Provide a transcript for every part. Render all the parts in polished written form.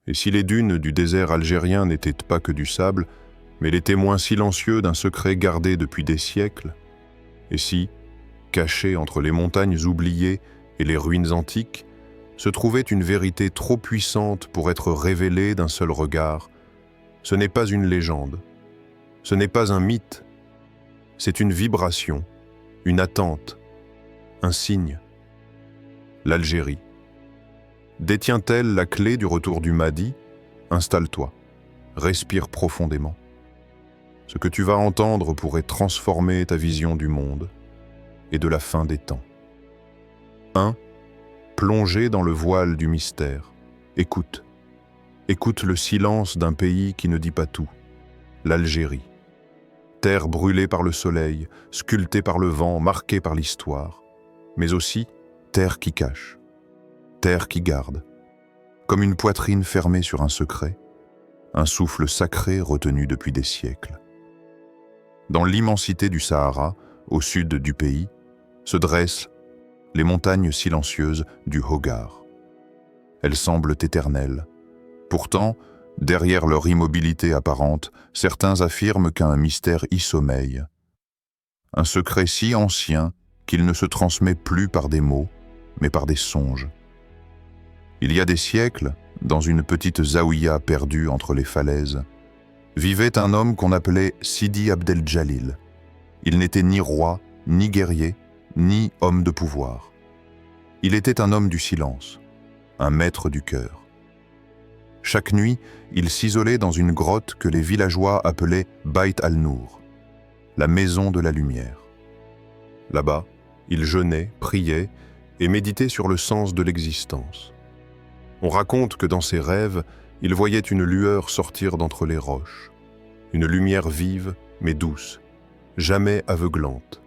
Et si les dunes du désert algérien n'étaient pas que du sable, mais les témoins silencieux d'un secret gardé depuis des siècles? Et si, cachée entre les montagnes oubliées et les ruines antiques, se trouvait une vérité trop puissante pour être révélée d'un seul regard? Ce n'est pas une légende, ce n'est pas un mythe, c'est une vibration, une attente, un signe. L'Algérie. Détient-elle la clé du retour du Mahdi? Installe-toi, respire profondément. Ce que tu vas entendre pourrait transformer ta vision du monde et de la fin des temps. 1. Plongé dans le voile du mystère. Écoute. Écoute le silence d'un pays qui ne dit pas tout. L'Algérie. Terre brûlée par le soleil, sculptée par le vent, marquée par l'histoire. Mais aussi terre qui cache, terre qui garde. Comme une poitrine fermée sur un secret, un souffle sacré retenu depuis des siècles. Dans l'immensité du Sahara, au sud du pays, se dressent les montagnes silencieuses du Hogar. Elles semblent éternelles. Pourtant, derrière leur immobilité apparente, certains affirment qu'un mystère y sommeille. Un secret si ancien qu'il ne se transmet plus par des mots, mais par des songes. Il y a des siècles, dans une petite zaouïa perdue entre les falaises, vivait un homme qu'on appelait Sidi Abdel Jalil. Il n'était ni roi, ni guerrier, ni homme de pouvoir. Il était un homme du silence, un maître du cœur. Chaque nuit, il s'isolait dans une grotte que les villageois appelaient Bait al-Nour, la maison de la lumière. Là-bas, il jeûnait, priait et méditait sur le sens de l'existence. On raconte que dans ses rêves, il voyait une lueur sortir d'entre les roches, une lumière vive mais douce, jamais aveuglante,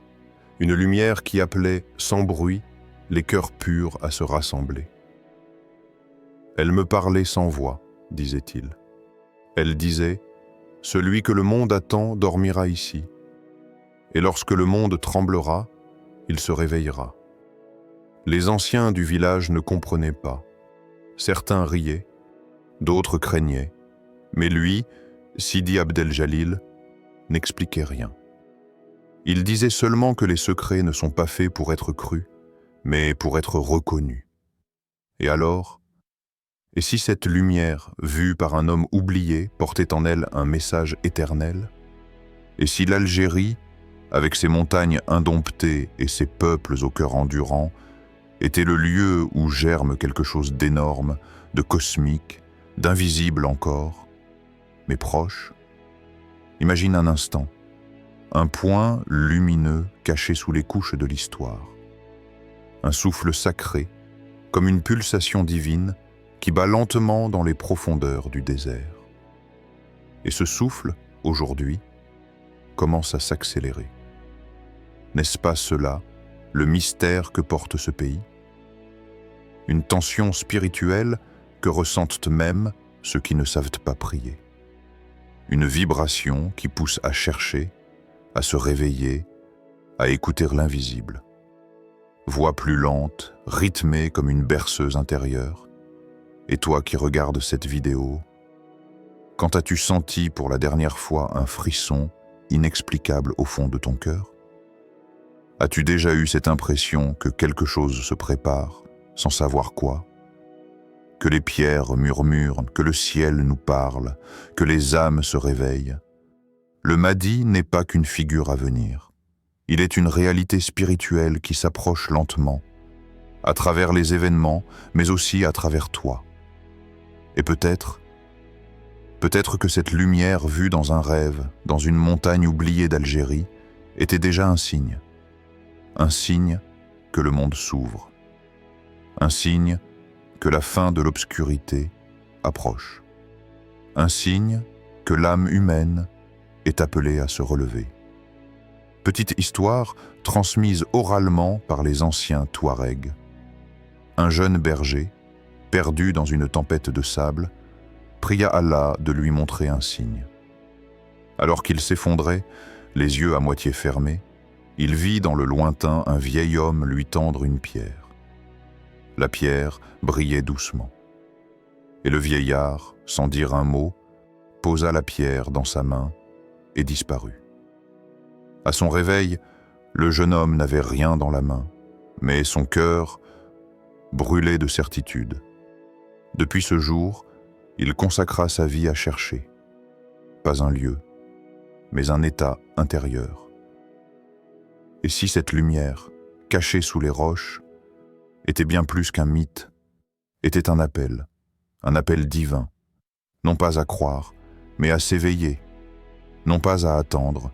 une lumière qui appelait sans bruit les cœurs purs à se rassembler. Elle me parlait sans voix, disait-il. Elle disait « Celui que le monde attend dormira ici, et lorsque le monde tremblera, il se réveillera. » Les anciens du village ne comprenaient pas. Certains riaient, d'autres craignaient, mais lui, Sidi Abdel Jalil, n'expliquait rien. Il disait seulement que les secrets ne sont pas faits pour être crus, mais pour être reconnus. Et alors, et si cette lumière, vue par un homme oublié, portait en elle un message éternel? Et si l'Algérie, avec ses montagnes indomptées et ses peuples au cœur endurant, était le lieu où germe quelque chose d'énorme, de cosmique, d'invisible encore, mais proche? Imagine un instant, un point lumineux caché sous les couches de l'histoire. Un souffle sacré, comme une pulsation divine qui bat lentement dans les profondeurs du désert. Et ce souffle, aujourd'hui, commence à s'accélérer. N'est-ce pas cela, le mystère que porte ce pays? Une tension spirituelle que ressentent même ceux qui ne savent pas prier. Une vibration qui pousse à chercher, à se réveiller, à écouter l'invisible. Voix plus lente, rythmée comme une berceuse intérieure. Et toi qui regardes cette vidéo, quand as-tu senti pour la dernière fois un frisson inexplicable au fond de ton cœur? As-tu déjà eu cette impression que quelque chose se prépare, sans savoir quoi? Que les pierres murmurent, que le ciel nous parle, que les âmes se réveillent? Le Mahdi n'est pas qu'une figure à venir. Il est une réalité spirituelle qui s'approche lentement, à travers les événements, mais aussi à travers toi. Et peut-être que cette lumière vue dans un rêve, dans une montagne oubliée d'Algérie, était déjà un signe que le monde s'ouvre, un signe que la fin de l'obscurité approche, un signe que l'âme humaine est appelée à se relever. Petite histoire transmise oralement par les anciens Touaregs. Un jeune berger, perdu dans une tempête de sable, pria Allah de lui montrer un signe. Alors qu'il s'effondrait, les yeux à moitié fermés, il vit dans le lointain un vieil homme lui tendre une pierre. La pierre brillait doucement. Et le vieillard, sans dire un mot, posa la pierre dans sa main et disparut. À son réveil, le jeune homme n'avait rien dans la main, mais son cœur brûlait de certitude. Depuis ce jour, il consacra sa vie à chercher, pas un lieu, mais un état intérieur. Et si cette lumière, cachée sous les roches, était bien plus qu'un mythe, était un appel divin, non pas à croire, mais à s'éveiller, non pas à attendre,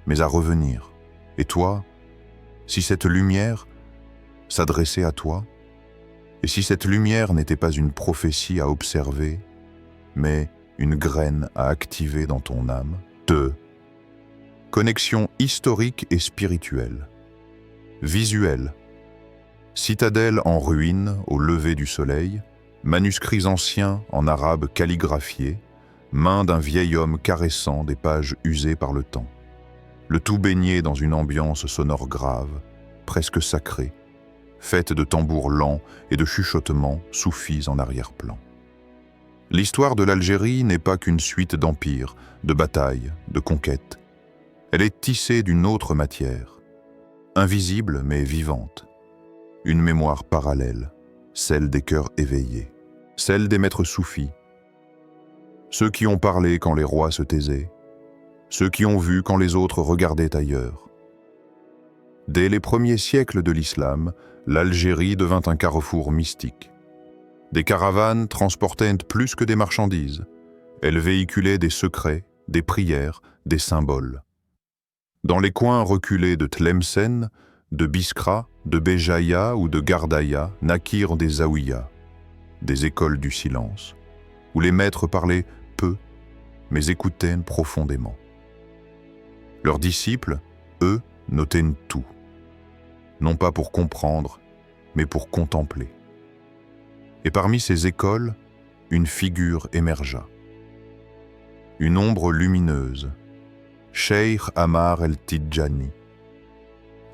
mais à revenir. Et toi, si cette lumière s'adressait à toi, et si cette lumière n'était pas une prophétie à observer, mais une graine à activer dans ton âme. 2. Connexion historique et spirituelle. Visuelle. Citadelle en ruine au lever du soleil, manuscrits anciens en arabe calligraphiés, main d'un vieil homme caressant des pages usées par le temps. Le tout baigné dans une ambiance sonore grave, presque sacrée, faite de tambours lents et de chuchotements soufis en arrière-plan. L'histoire de l'Algérie n'est pas qu'une suite d'empires, de batailles, de conquêtes. Elle est tissée d'une autre matière, invisible mais vivante. Une mémoire parallèle, celle des cœurs éveillés, celle des maîtres soufis. Ceux qui ont parlé quand les rois se taisaient, ceux qui ont vu quand les autres regardaient ailleurs. Dès les premiers siècles de l'islam, l'Algérie devint un carrefour mystique. Des caravanes transportaient plus que des marchandises. Elles véhiculaient des secrets, des prières, des symboles. Dans les coins reculés de Tlemcen, de Biskra, de Béjaïa ou de Gardaïa naquirent des zaouïas, des écoles du silence, où les maîtres parlaient peu, mais écoutaient profondément. Leurs disciples, eux, notaient tout, non pas pour comprendre, mais pour contempler. Et parmi ces écoles, une figure émergea. Une ombre lumineuse, Cheikh Ahmar el-Tidjani,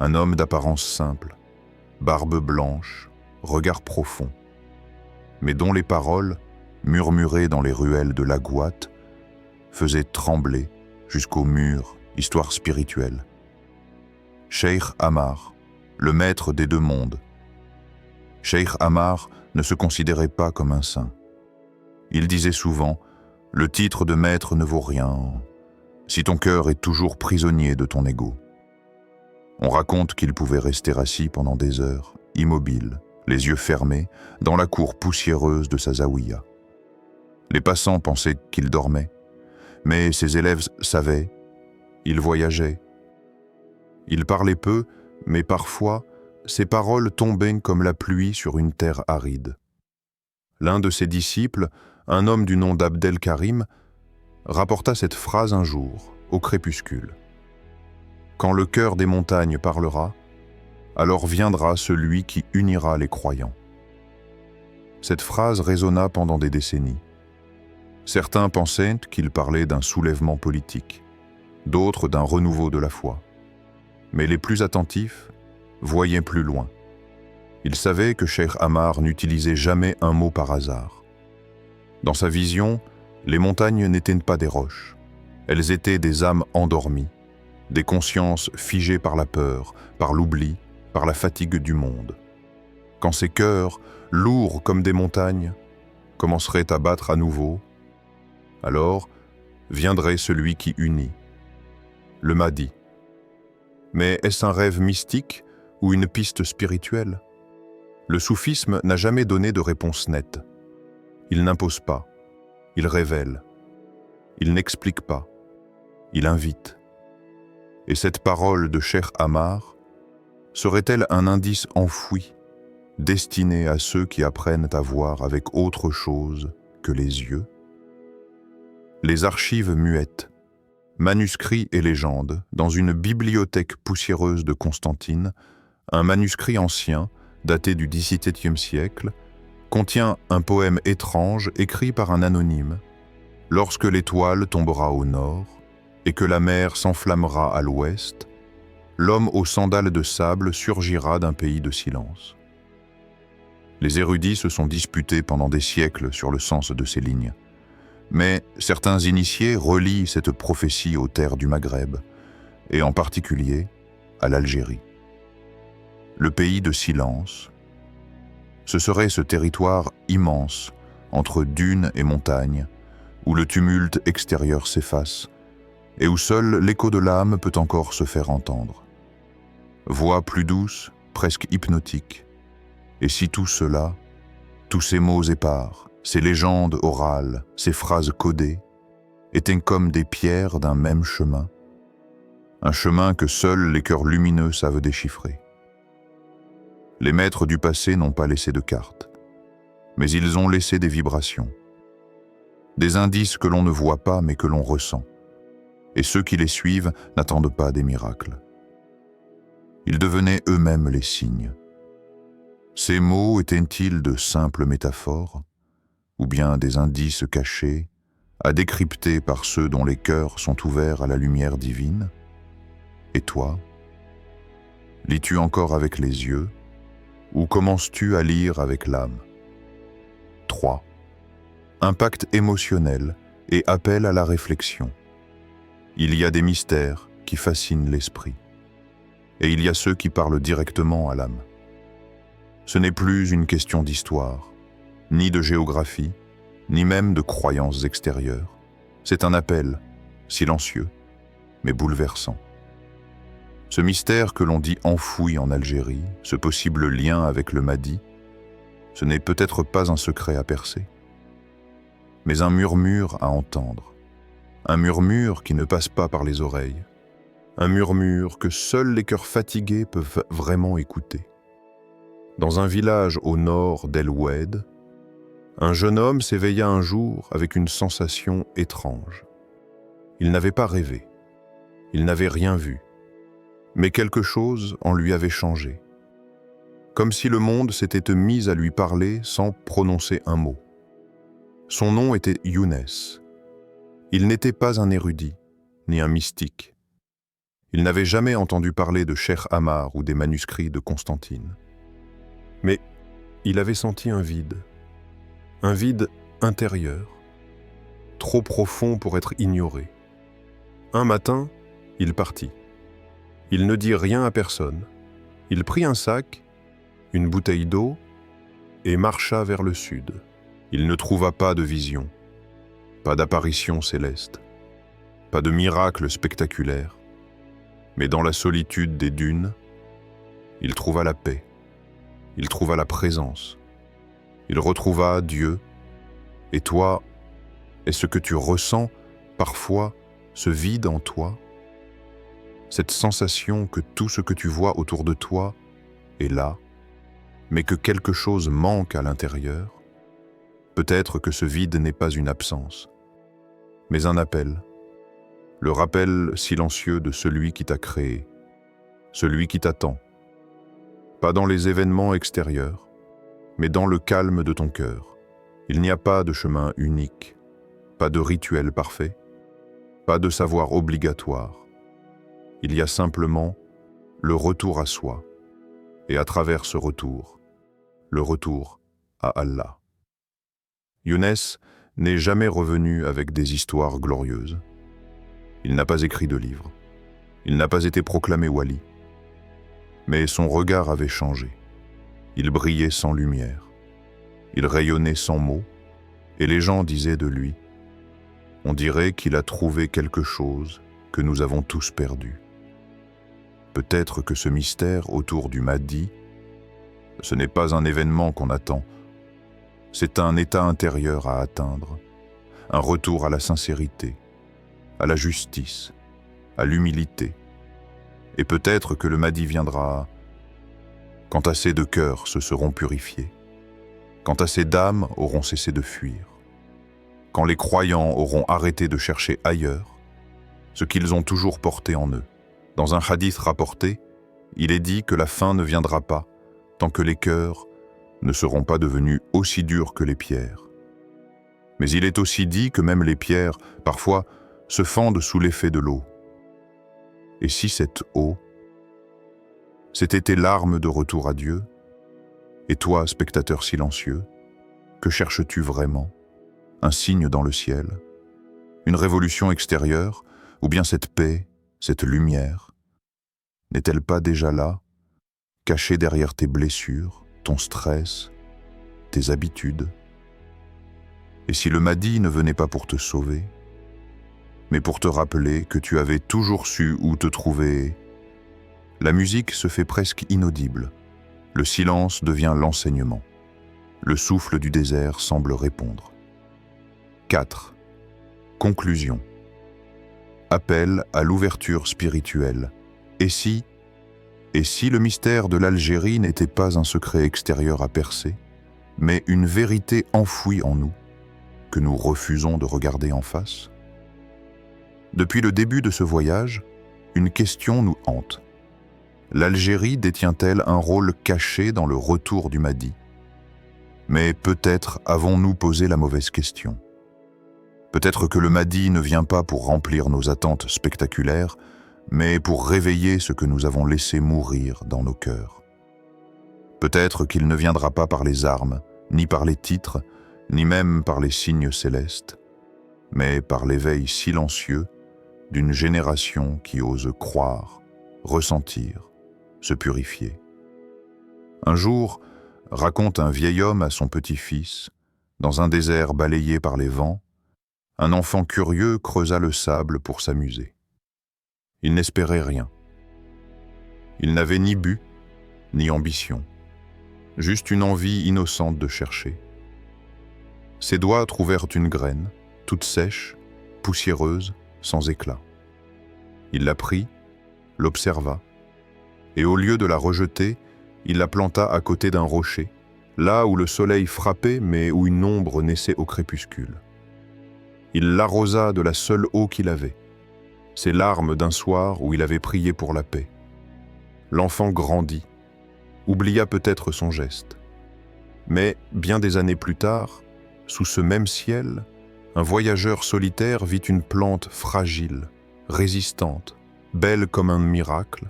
un homme d'apparence simple, barbe blanche, regard profond, mais dont les paroles, murmurées dans les ruelles de l'Agouat, faisaient trembler jusqu'au mur, histoire spirituelle. Cheikh Ahmar, le maître des deux mondes. Cheikh Ahmar ne se considérait pas comme un saint. Il disait souvent « Le titre de maître ne vaut rien si ton cœur est toujours prisonnier de ton ego ». On raconte qu'il pouvait rester assis pendant des heures, immobile, les yeux fermés, dans la cour poussiéreuse de sa zaouïa. Les passants pensaient qu'il dormait, mais ses élèves savaient, il voyageait. Il parlait peu, mais parfois, ses paroles tombaient comme la pluie sur une terre aride. L'un de ses disciples, un homme du nom d'Abdel Karim, rapporta cette phrase un jour, au crépuscule. « Quand le cœur des montagnes parlera, alors viendra celui qui unira les croyants. » Cette phrase résonna pendant des décennies. Certains pensaient qu'il parlait d'un soulèvement politique, d'autres d'un renouveau de la foi. Mais les plus attentifs voyaient plus loin. Ils savaient que Cheikh Ahmar n'utilisait jamais un mot par hasard. Dans sa vision, les montagnes n'étaient pas des roches. Elles étaient des âmes endormies, des consciences figées par la peur, par l'oubli, par la fatigue du monde. Quand ces cœurs, lourds comme des montagnes, commenceraient à battre à nouveau, alors viendrait celui qui unit, le Mahdi. Mais est-ce un rêve mystique ou une piste spirituelle? Le soufisme n'a jamais donné de réponse nette. Il n'impose pas, il révèle. Il n'explique pas, il invite. Et cette parole de Cheikh Ahmar serait-elle un indice enfoui, destiné à ceux qui apprennent à voir avec autre chose que les yeux? Les archives muettes, manuscrits et légendes, dans une bibliothèque poussiéreuse de Constantine, un manuscrit ancien, daté du XVIIe siècle, contient un poème étrange écrit par un anonyme. Lorsque l'étoile tombera au nord et que la mer s'enflammera à l'ouest, l'homme aux sandales de sable surgira d'un pays de silence. Les érudits se sont disputés pendant des siècles sur le sens de ces lignes. Mais certains initiés relient cette prophétie aux terres du Maghreb, et en particulier à l'Algérie. Le pays de silence, ce serait ce territoire immense entre dunes et montagnes, où le tumulte extérieur s'efface, et où seul l'écho de l'âme peut encore se faire entendre. Voix plus douce, presque hypnotique. Et si tout cela, tous ces mots épars, ces légendes orales, ces phrases codées, étaient comme des pierres d'un même chemin, un chemin que seuls les cœurs lumineux savent déchiffrer. Les maîtres du passé n'ont pas laissé de cartes, mais ils ont laissé des vibrations, des indices que l'on ne voit pas mais que l'on ressent, et ceux qui les suivent n'attendent pas des miracles. Ils devenaient eux-mêmes les signes. Ces mots étaient-ils de simples métaphores, ou bien des indices cachés, à décrypter par ceux dont les cœurs sont ouverts à la lumière divine? Et toi, lis-tu encore avec les yeux, ou commences-tu à lire avec l'âme? 3. Impact émotionnel et appel à la réflexion. Il y a des mystères qui fascinent l'esprit, et il y a ceux qui parlent directement à l'âme. Ce n'est plus une question d'histoire, ni de géographie, ni même de croyances extérieures. C'est un appel, silencieux, mais bouleversant. Ce mystère que l'on dit enfoui en Algérie, ce possible lien avec le Mahdi, ce n'est peut-être pas un secret à percer, mais un murmure à entendre. Un murmure qui ne passe pas par les oreilles. Un murmure que seuls les cœurs fatigués peuvent vraiment écouter. Dans un village au nord d'El Oued, un jeune homme s'éveilla un jour avec une sensation étrange. Il n'avait pas rêvé, il n'avait rien vu, mais quelque chose en lui avait changé. Comme si le monde s'était mis à lui parler sans prononcer un mot. Son nom était Younes. Il n'était pas un érudit, ni un mystique. Il n'avait jamais entendu parler de Cheikh Ammar ou des manuscrits de Constantine. Mais il avait senti un vide intérieur, trop profond pour être ignoré. Un matin, il partit. Il ne dit rien à personne. Il prit un sac, une bouteille d'eau, et marcha vers le sud. Il ne trouva pas de vision, pas d'apparition céleste, pas de miracle spectaculaire. Mais dans la solitude des dunes, il trouva la paix. Il trouva la présence. Il retrouva Dieu. Et toi, est-ce que tu ressens parfois ce vide en toi? Cette sensation que tout ce que tu vois autour de toi est là, mais que quelque chose manque à l'intérieur? Peut-être que ce vide n'est pas une absence, mais un appel. Le rappel silencieux de celui qui t'a créé, celui qui t'attend. Pas dans les événements extérieurs, mais dans le calme de ton cœur. Il n'y a pas de chemin unique, pas de rituel parfait, pas de savoir obligatoire. Il y a simplement le retour à soi, et à travers ce retour, le retour à Allah. Younes n'est jamais revenu avec des histoires glorieuses. Il n'a pas écrit de livre. Il n'a pas été proclamé wali. Mais son regard avait changé. Il brillait sans lumière. Il rayonnait sans mots, et les gens disaient de lui, « On dirait qu'il a trouvé quelque chose que nous avons tous perdu. » Peut-être que ce mystère autour du Mahdi, ce n'est pas un événement qu'on attend, c'est un état intérieur à atteindre, un retour à la sincérité, à la justice, à l'humilité. Et peut-être que le Mahdi viendra quand assez de cœurs se seront purifiés, quand assez d'âmes auront cessé de fuir, quand les croyants auront arrêté de chercher ailleurs ce qu'ils ont toujours porté en eux. Dans un hadith rapporté, il est dit que la fin ne viendra pas tant que les cœurs ne seront pas devenus aussi durs que les pierres. Mais il est aussi dit que même les pierres, parfois, se fendent sous l'effet de l'eau. Et si cette eau, c'était tes larmes de retour à Dieu, Et toi, spectateur silencieux, que cherches-tu vraiment? Un signe dans le ciel? Une révolution extérieure? Ou bien cette paix, cette lumière? N'est-elle pas déjà là, cachée derrière tes blessures, ton stress, tes habitudes? Et si le Mahdi ne venait pas pour te sauver, mais pour te rappeler que tu avais toujours su où te trouver? La musique se fait presque inaudible. Le silence devient l'enseignement. Le souffle du désert semble répondre. 4. Conclusion. Appel à l'ouverture spirituelle. Et si le mystère de l'Algérie n'était pas un secret extérieur à percer, mais une vérité enfouie en nous, que nous refusons de regarder en face? Depuis le début de ce voyage, une question nous hante. L'Algérie détient-elle un rôle caché dans le retour du Mahdi? Mais peut-être avons-nous posé la mauvaise question. Peut-être que le Mahdi ne vient pas pour remplir nos attentes spectaculaires, mais pour réveiller ce que nous avons laissé mourir dans nos cœurs. Peut-être qu'il ne viendra pas par les armes, ni par les titres, ni même par les signes célestes, mais par l'éveil silencieux d'une génération qui ose croire, ressentir, se purifier. Un jour, raconte un vieil homme à son petit-fils, dans un désert balayé par les vents, un enfant curieux creusa le sable pour s'amuser. Il n'espérait rien. Il n'avait ni but, ni ambition, juste une envie innocente de chercher. Ses doigts trouvèrent une graine, toute sèche, poussiéreuse, sans éclat. Il la prit, l'observa, et au lieu de la rejeter, il la planta à côté d'un rocher, là où le soleil frappait mais où une ombre naissait au crépuscule. Il l'arrosa de la seule eau qu'il avait, ces larmes d'un soir où il avait prié pour la paix. L'enfant grandit, oublia peut-être son geste. Mais, bien des années plus tard, sous ce même ciel, un voyageur solitaire vit une plante fragile, résistante, belle comme un miracle,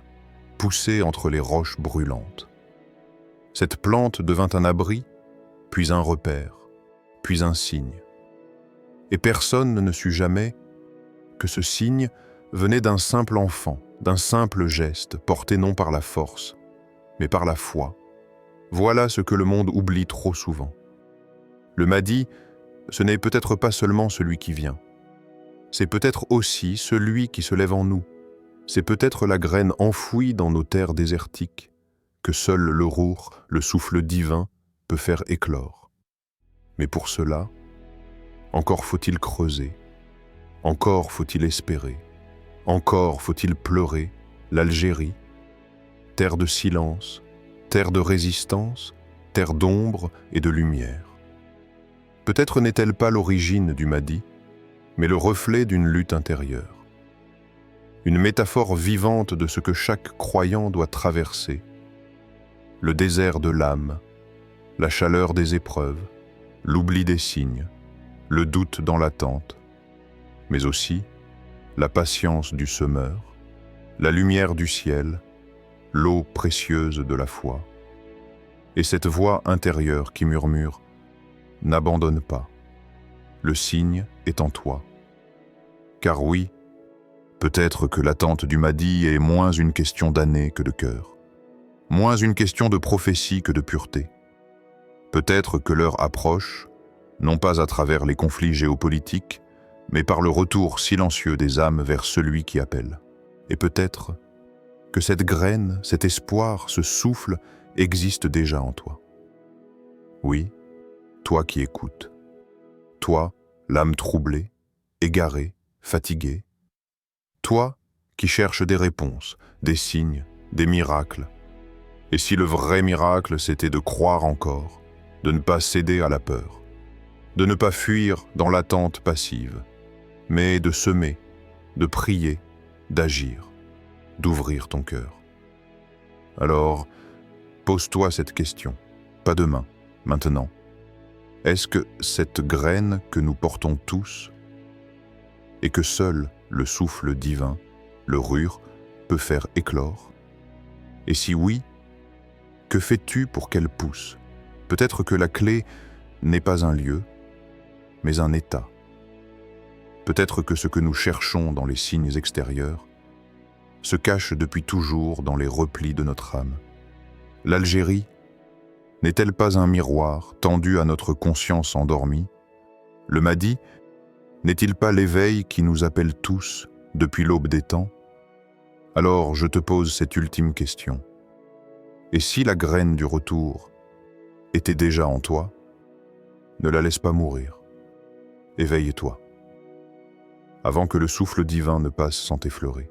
poussée entre les roches brûlantes. Cette plante devint un abri, puis un repère, puis un signe. Et personne ne sut jamais que ce signe venait d'un simple enfant, d'un simple geste porté non par la force, mais par la foi. Voilà ce que le monde oublie trop souvent. Le Mahdi, ce n'est peut-être pas seulement celui qui vient. C'est peut-être aussi celui qui se lève en nous. C'est peut-être la graine enfouie dans nos terres désertiques, que seul le rour, le souffle divin, peut faire éclore. Mais pour cela, encore faut-il creuser, encore faut-il espérer, encore faut-il pleurer l'Algérie, terre de silence, terre de résistance, terre d'ombre et de lumière. Peut-être n'est-elle pas l'origine du Mahdi, mais le reflet d'une lutte intérieure. Une métaphore vivante de ce que chaque croyant doit traverser. Le désert de l'âme, la chaleur des épreuves, l'oubli des signes, le doute dans l'attente, mais aussi la patience du semeur, la lumière du ciel, l'eau précieuse de la foi, et cette voix intérieure qui murmure « N'abandonne pas, le signe est en toi ». Car oui, peut-être que l'attente du Mahdi est moins une question d'années que de cœur, moins une question de prophétie que de pureté. Peut-être que l'heure approche, non pas à travers les conflits géopolitiques, mais par le retour silencieux des âmes vers celui qui appelle. Et peut-être que cette graine, cet espoir, ce souffle existe déjà en toi. Oui, toi qui écoutes. Toi, l'âme troublée, égarée, fatiguée. Toi qui cherches des réponses, des signes, des miracles. Et si le vrai miracle, c'était de croire encore, de ne pas céder à la peur, de ne pas fuir dans l'attente passive, mais de semer, de prier, d'agir, d'ouvrir ton cœur. Alors, pose-toi cette question, pas demain, maintenant. Est-ce que cette graine que nous portons tous, et que seul le souffle divin, le rure, peut faire éclore? Et si oui, que fais-tu pour qu'elle pousse, Peut-être que la clé n'est pas un lieu, mais un état. Peut-être que ce que nous cherchons dans les signes extérieurs se cache depuis toujours dans les replis de notre âme. L'Algérie n'est-elle pas un miroir tendu à notre conscience endormie? Le Mahdi n'est-il pas l'éveil qui nous appelle tous depuis l'aube des temps? Alors je te pose cette ultime question. Et si la graine du retour était déjà en toi, ne la laisse pas mourir. Éveille-toi, avant que le souffle divin ne passe sans t'effleurer.